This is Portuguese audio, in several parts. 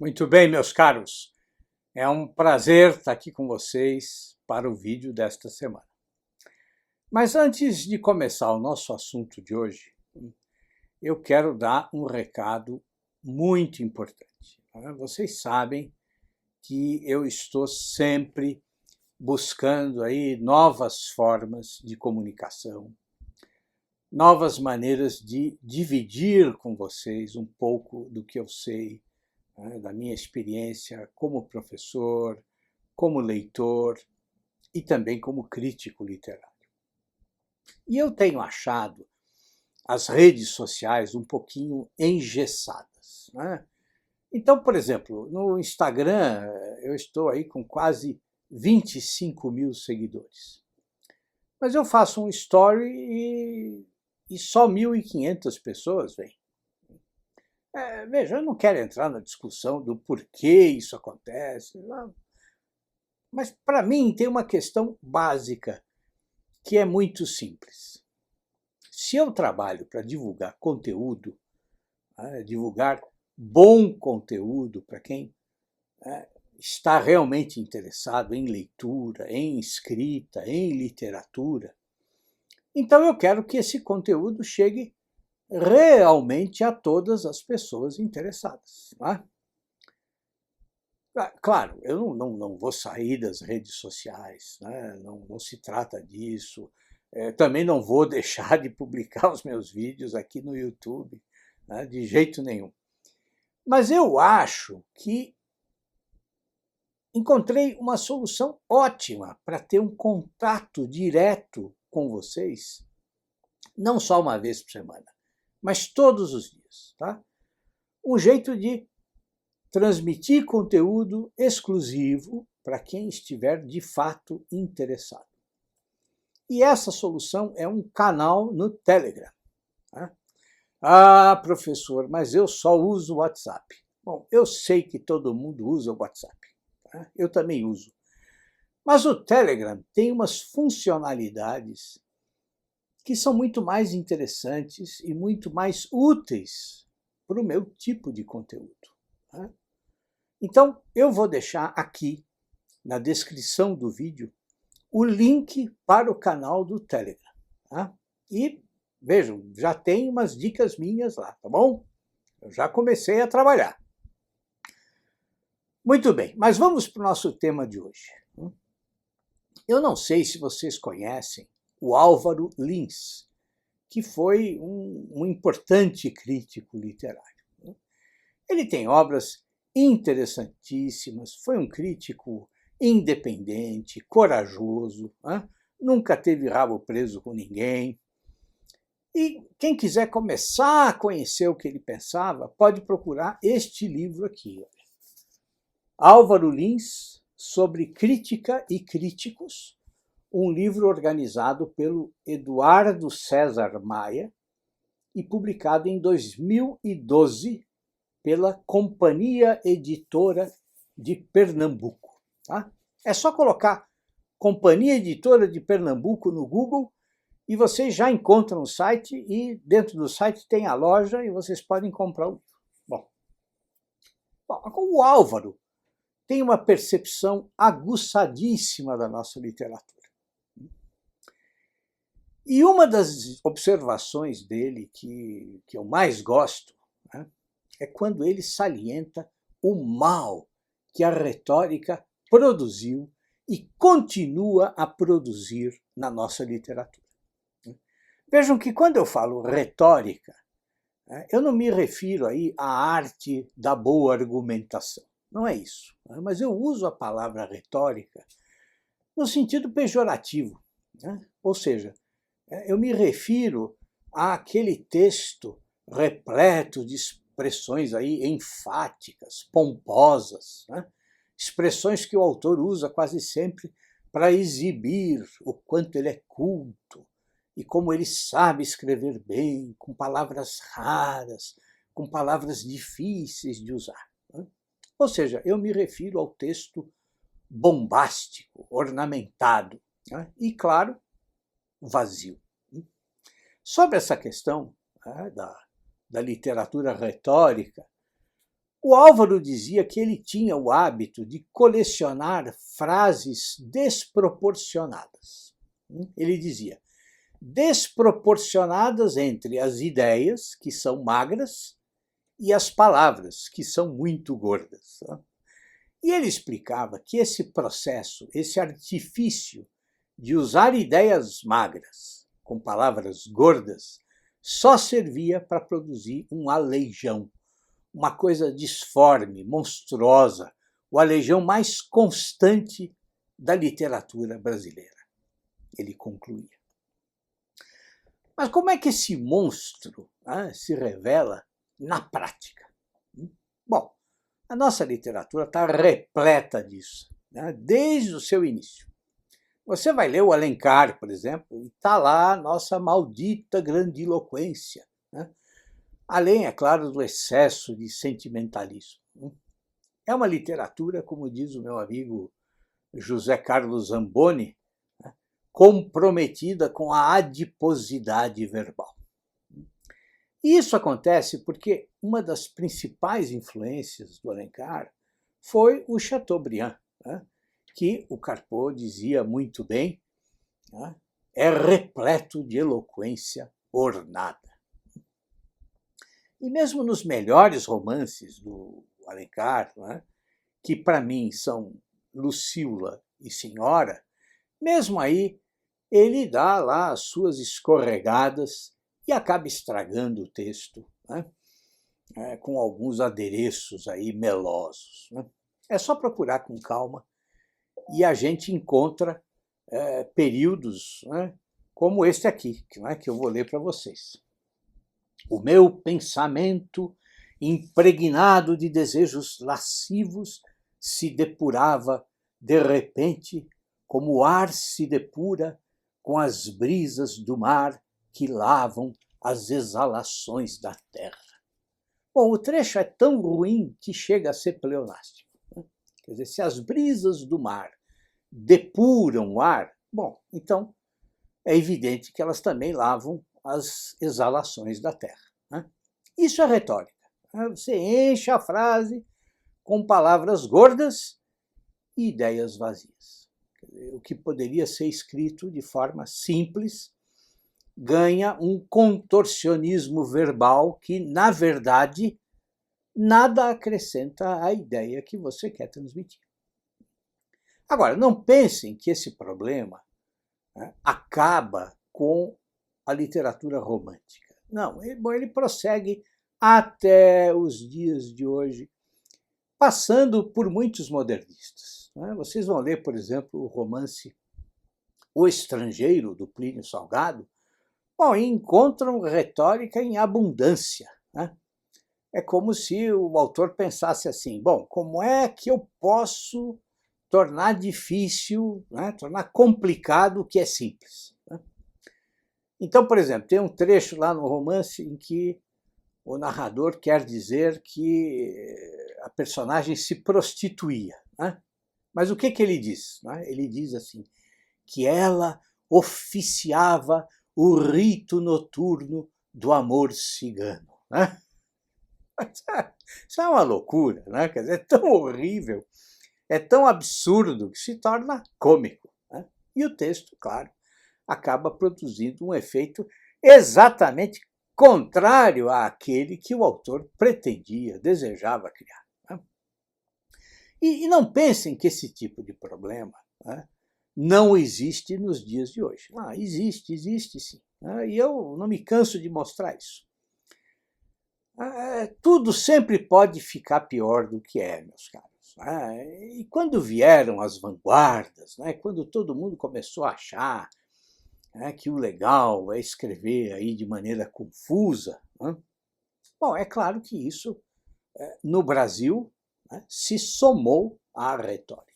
Muito bem, meus caros. É um prazer estar aqui com vocês para o vídeo desta semana. Mas antes de começar o nosso assunto de hoje, eu quero dar um recado muito importante. Vocês sabem que eu estou sempre buscando aí novas formas de comunicação, novas maneiras de dividir com vocês um pouco do que eu sei, da minha experiência como professor, como leitor e também como crítico literário. E eu tenho achado as redes sociais um pouquinho engessadas, né? Então, por exemplo, no Instagram eu estou aí com quase 25 mil seguidores. Mas eu faço um story e só 1.500 pessoas vêm. Veja, eu não quero entrar na discussão do porquê isso acontece, não. Mas para mim tem uma questão básica que é muito simples. Se eu trabalho para divulgar conteúdo, divulgar bom conteúdo para quem está realmente interessado em leitura, em escrita, em literatura, então eu quero que esse conteúdo chegue realmente a todas as pessoas interessadas. Não é? Claro, eu não vou sair das redes sociais, né? Não se trata disso. Também não vou deixar de publicar os meus vídeos aqui no YouTube, né? De jeito nenhum. Mas eu acho que encontrei uma solução ótima para ter um contato direto com vocês, não só uma vez por semana, mas todos os dias. Tá? Um jeito de transmitir conteúdo exclusivo para quem estiver de fato interessado. E essa solução é um canal no Telegram. Tá? Ah, professor, mas eu só uso o WhatsApp. Bom, eu sei que todo mundo usa o WhatsApp. Tá? Eu também uso. Mas o Telegram tem umas funcionalidades que são muito mais interessantes e muito mais úteis para o meu tipo de conteúdo. Tá? Então, eu vou deixar aqui, na descrição do vídeo, o link para o canal do Telegram. Tá? E, vejam, já tem umas dicas minhas lá, tá bom? Eu já comecei a trabalhar. Muito bem, mas vamos para o nosso tema de hoje. Eu não sei se vocês conhecem o Álvaro Lins, que foi um importante crítico literário. Ele tem obras interessantíssimas, foi um crítico independente, corajoso, nunca teve rabo preso com ninguém. E quem quiser começar a conhecer o que ele pensava, pode procurar este livro aqui. Álvaro Lins, sobre crítica e críticos, um livro organizado pelo Eduardo César Maia e publicado em 2012 pela Companhia Editora de Pernambuco. Tá? É só colocar Companhia Editora de Pernambuco no Google e vocês já encontram o site e dentro do site tem a loja e vocês podem comprar o livro. Bom, o Álvaro tem uma percepção aguçadíssima da nossa literatura. E uma das observações dele que eu mais gosto, né, é quando ele salienta o mal que a retórica produziu e continua a produzir na nossa literatura. Vejam que quando eu falo retórica, eu não me refiro aí à arte da boa argumentação. Não é isso. Mas eu uso a palavra retórica no sentido pejorativo. Ou seja, eu me refiro àquele texto repleto de expressões aí enfáticas, pomposas, expressões que o autor usa quase sempre para exibir o quanto ele é culto e como ele sabe escrever bem, com palavras raras, com palavras difíceis de usar. Ou seja, eu me refiro ao texto bombástico, ornamentado e, claro, vazio. Sobre essa questão da literatura retórica, O Álvaro dizia que ele tinha o hábito de colecionar frases desproporcionadas. Ele dizia, desproporcionadas entre as ideias, que são magras, e as palavras, que são muito gordas. E ele explicava que esse processo, esse artifício de usar ideias magras com palavras gordas, só servia para produzir um aleijão, uma coisa disforme, monstruosa, o aleijão mais constante da literatura brasileira. Ele concluía. Mas como é que esse monstro se revela na prática? Bom, a nossa literatura está repleta disso, desde o seu início. Você vai ler o Alencar, por exemplo, e está lá a nossa maldita grandiloquência, além, é claro, do excesso de sentimentalismo. É uma literatura, como diz o meu amigo José Carlos Zamboni, comprometida com a adiposidade verbal. E isso acontece porque uma das principais influências do Alencar foi o Chateaubriand, que o Carpeaux dizia muito bem, é repleto de eloquência ornada. E mesmo nos melhores romances do Alencar, que para mim são Lucília e Senhora, mesmo aí ele dá lá as suas escorregadas e acaba estragando o texto, com alguns adereços aí melosos. É só procurar com calma e a gente encontra períodos como este aqui, que eu vou ler para vocês. O meu pensamento, impregnado de desejos lascivos, se depurava de repente, como o ar se depura com as brisas do mar que lavam as exalações da terra. Bom, o trecho é tão ruim que chega a ser pleonástico. Quer dizer, se as brisas do mar depuram o ar, bom, então é evidente que elas também lavam as exalações da terra. Isso é retórica. Você enche a frase com palavras gordas e ideias vazias. O que poderia ser escrito de forma simples ganha um contorcionismo verbal que, na verdade, nada acrescenta à ideia que você quer transmitir. Agora, não pensem que esse problema acaba com a literatura romântica. Não, ele prossegue até os dias de hoje, passando por muitos modernistas. Vocês vão ler, por exemplo, o romance O Estrangeiro, do Plínio Salgado, e encontram retórica em abundância. É como se o autor pensasse assim, bom, como é que eu posso tornar difícil, tornar complicado o que é simples? Então, por exemplo, tem um trecho lá no romance em que o narrador quer dizer que a personagem se prostituía. Mas o que ele diz? Ele diz assim, que ela oficiava o rito noturno do amor cigano. Isso é uma loucura, quer dizer, é tão horrível, é tão absurdo que se torna cômico. E o texto, claro, acaba produzindo um efeito exatamente contrário àquele que o autor pretendia, desejava criar. E não pensem que esse tipo de problema não existe nos dias de hoje. Existe sim. E eu não me canso de mostrar isso. Tudo sempre pode ficar pior do que é, meus caros. E quando vieram as vanguardas, quando todo mundo começou a achar que o legal é escrever aí de maneira confusa, bom, é claro que isso, no Brasil, se somou à retórica.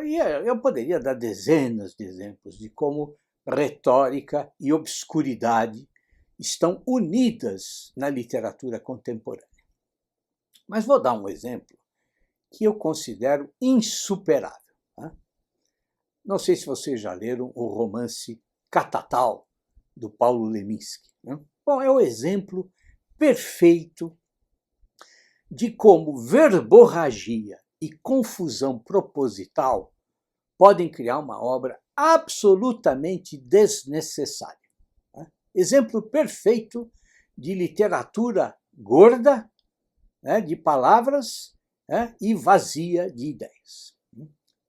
E eu poderia dar dezenas de exemplos de como retórica e obscuridade estão unidas na literatura contemporânea. Mas vou dar um exemplo que eu considero insuperável. Não sei se vocês já leram o romance Catatal, do Paulo Leminski. Bom, é o exemplo perfeito de como verborragia e confusão proposital podem criar uma obra absolutamente desnecessária. Exemplo perfeito de literatura gorda, de palavras, e vazia de ideias.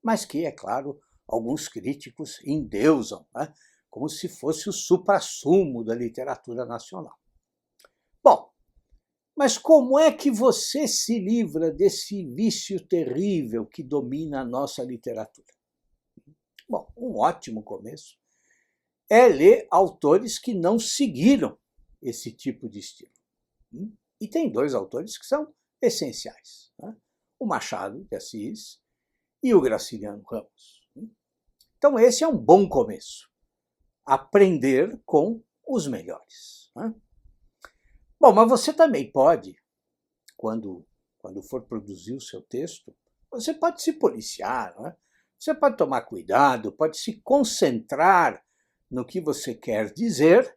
Mas que, é claro, alguns críticos endeusam, como se fosse o suprassumo da literatura nacional. Bom, mas como é que você se livra desse vício terrível que domina a nossa literatura? Bom, um ótimo começo é ler autores que não seguiram esse tipo de estilo. E tem dois autores que são essenciais, o Machado de Assis e o Graciliano Ramos. Então esse é um bom começo, aprender com os melhores. Bom, mas você também pode, quando for produzir o seu texto, você pode se policiar, você pode tomar cuidado, pode se concentrar no que você quer dizer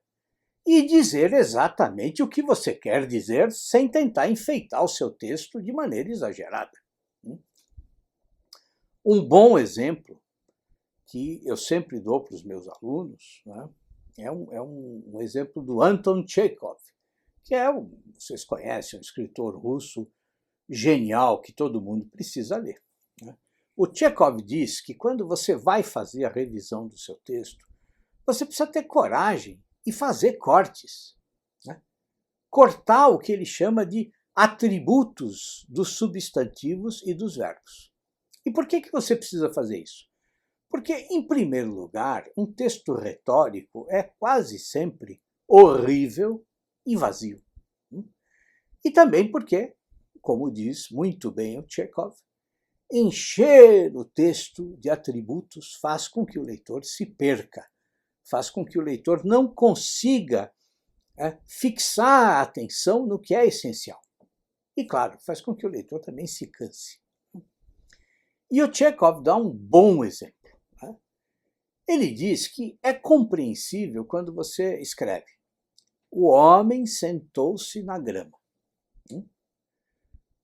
e dizer exatamente o que você quer dizer sem tentar enfeitar o seu texto de maneira exagerada. Um bom exemplo que eu sempre dou para os meus alunos é um exemplo do Anton Chekhov, que vocês conhecem, um escritor russo genial que todo mundo precisa ler. O Chekhov diz que quando você vai fazer a revisão do seu texto, você precisa ter coragem e fazer cortes. Cortar o que ele chama de atributos dos substantivos e dos verbos. E por que você precisa fazer isso? Porque, em primeiro lugar, um texto retórico é quase sempre horrível e vazio. E também porque, como diz muito bem o Chekhov, encher o texto de atributos faz com que o leitor se perca, faz com que o leitor não consiga fixar a atenção no que é essencial. E, claro, faz com que o leitor também se canse. E o Chekhov dá um bom exemplo. Ele diz que é compreensível quando você escreve: o homem sentou-se na grama.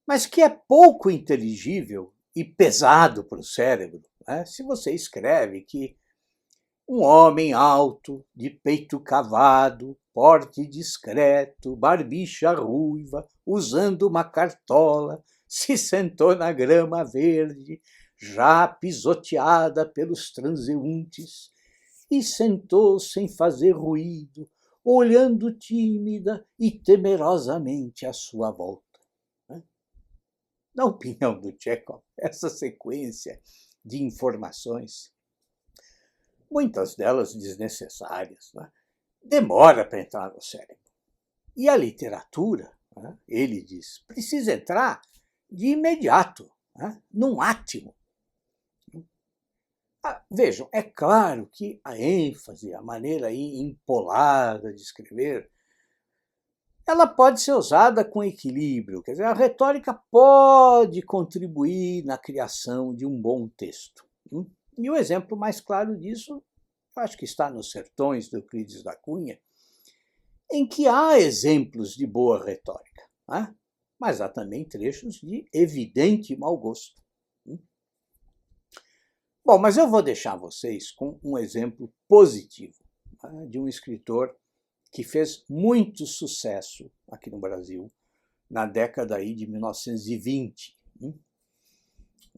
Mas que é pouco inteligível e pesado para o cérebro se você escreve que um homem alto, de peito cavado, porte discreto, barbicha ruiva, usando uma cartola, se sentou na grama verde, já pisoteada pelos transeuntes, e sentou sem fazer ruído, olhando tímida e temerosamente à sua volta. Na opinião do Chekhov, essa sequência de informações, muitas delas desnecessárias, demora para entrar no cérebro. E a literatura, ele diz, precisa entrar de imediato, num átimo. Vejam, é claro que a ênfase, a maneira empolada de escrever, ela pode ser usada com equilíbrio. Quer dizer, a retórica pode contribuir na criação de um bom texto. E o exemplo mais claro disso, eu acho que está nos Sertões, do Euclides da Cunha, em que há exemplos de boa retórica, mas há também trechos de evidente mau gosto. Bom, mas eu vou deixar vocês com um exemplo positivo de um escritor que fez muito sucesso aqui no Brasil na década de 1920,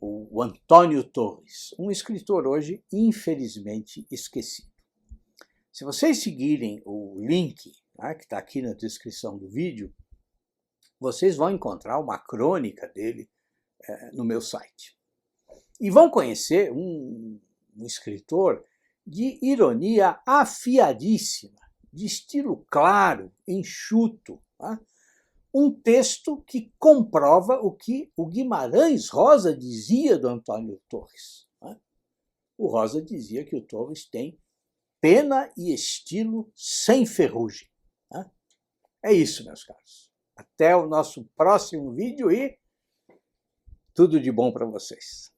o Antônio Torres, um escritor hoje infelizmente esquecido. Se vocês seguirem o link que está aqui na descrição do vídeo, vocês vão encontrar uma crônica dele no meu site. E vão conhecer um escritor de ironia afiadíssima, de estilo claro, enxuto. Um texto que comprova o que o Guimarães Rosa dizia do Antônio Torres. O Rosa dizia que o Torres tem pena e estilo sem ferrugem. É isso, meus caros. Até o nosso próximo vídeo e tudo de bom para vocês.